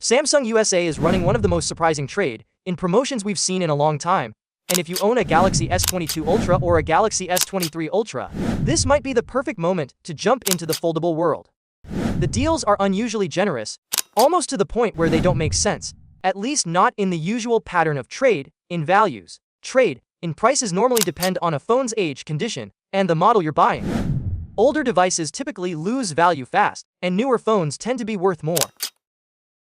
Samsung USA is running one of the most surprising trade-in promotions we've seen in a long time. And if you own a Galaxy S22 Ultra or a Galaxy S23 Ultra, this might be the perfect moment to jump into the foldable world. The deals are unusually generous, almost to the point where they don't make sense, at least not in the usual pattern of trade-in values. Trade-in prices normally depend on a phone's age, condition, and the model you're buying. Older devices typically lose value fast, and newer phones tend to be worth more.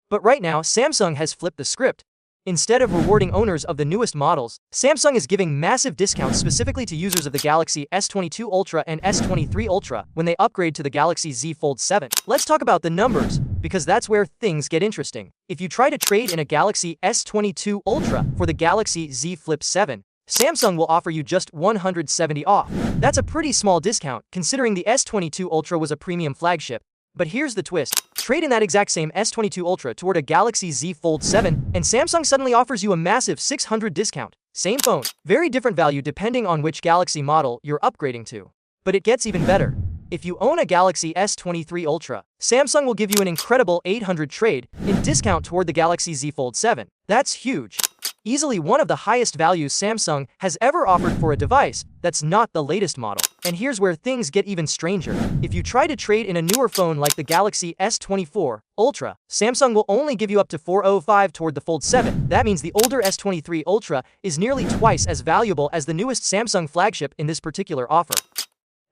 But right now, Samsung has flipped the script. Instead of rewarding owners of the newest models, Samsung is giving massive discounts specifically to users of the Galaxy S22 Ultra and S23 Ultra when they upgrade to the Galaxy Z Fold 7. Let's talk about the numbers, because that's where things get interesting. If you try to trade in a Galaxy S22 Ultra for the Galaxy Z Flip 7, Samsung will offer you just $170 off. That's a pretty small discount, considering the S22 Ultra was a premium flagship. But here's the twist. Trade in that exact same S22 Ultra toward a Galaxy Z Fold 7, and Samsung suddenly offers you a massive $600 discount. Same phone, very different value depending on which Galaxy model you're upgrading to. But it gets even better. If you own a Galaxy S23 Ultra, Samsung will give you an incredible $800 trade-in discount toward the Galaxy Z Fold 7. That's huge. Easily one of the highest values Samsung has ever offered for a device that's not the latest model. And here's where things get even stranger. If you try to trade in a newer phone like the Galaxy S24 Ultra, Samsung will only give you up to $405 toward the Fold 7. That means the older S23 Ultra is nearly twice as valuable as the newest Samsung flagship in this particular offer.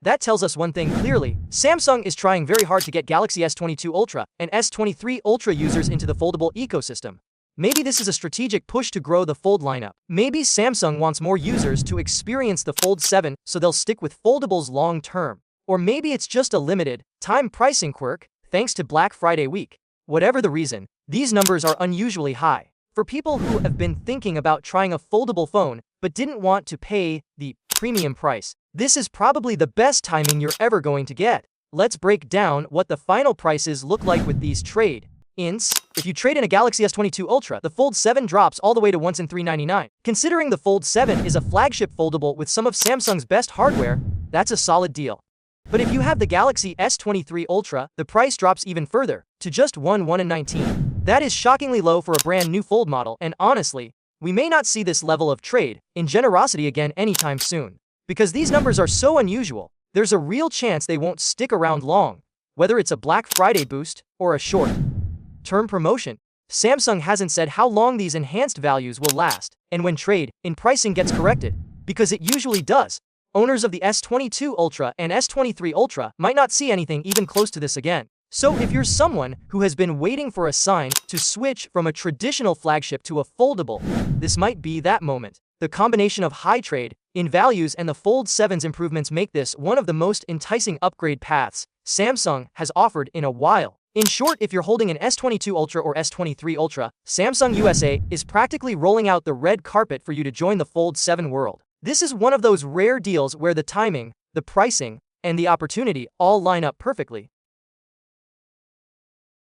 That tells us one thing clearly. Samsung is trying very hard to get Galaxy S22 Ultra and S23 Ultra users into the foldable ecosystem. Maybe this is a strategic push to grow the Fold lineup. Maybe Samsung wants more users to experience the Fold 7 so they'll stick with foldables long term. Or maybe it's just a limited time pricing quirk thanks to Black Friday week. Whatever the reason, these numbers are unusually high. For people who have been thinking about trying a foldable phone but didn't want to pay the premium price, this is probably the best timing you're ever going to get. Let's break down what the final prices look like with these trade-ins. If you trade in a Galaxy S22 Ultra, the Fold 7 drops all the way to $1,399. Considering the Fold 7 is a flagship foldable with some of Samsung's best hardware, that's a solid deal. But if you have the Galaxy S23 Ultra, the price drops even further, to just $1,119. That is shockingly low for a brand new Fold model, and honestly, we may not see this level of trade-in generosity again anytime soon. Because these numbers are so unusual, there's a real chance they won't stick around long, whether it's a Black Friday boost or a short-term promotion. Samsung hasn't said how long these enhanced values will last, and when trade-in pricing gets corrected, because it usually does, owners of the S22 Ultra and S23 Ultra might not see anything even close to this again. So if you're someone who has been waiting for a sign to switch from a traditional flagship to a foldable, this might be that moment. The combination of high trade-in values and the Fold 7's improvements make this one of the most enticing upgrade paths Samsung has offered in a while. In short, if you're holding an S22 Ultra or S23 Ultra, Samsung USA is practically rolling out the red carpet for you to join the Fold 7 world. This is one of those rare deals where the timing, the pricing, and the opportunity all line up perfectly.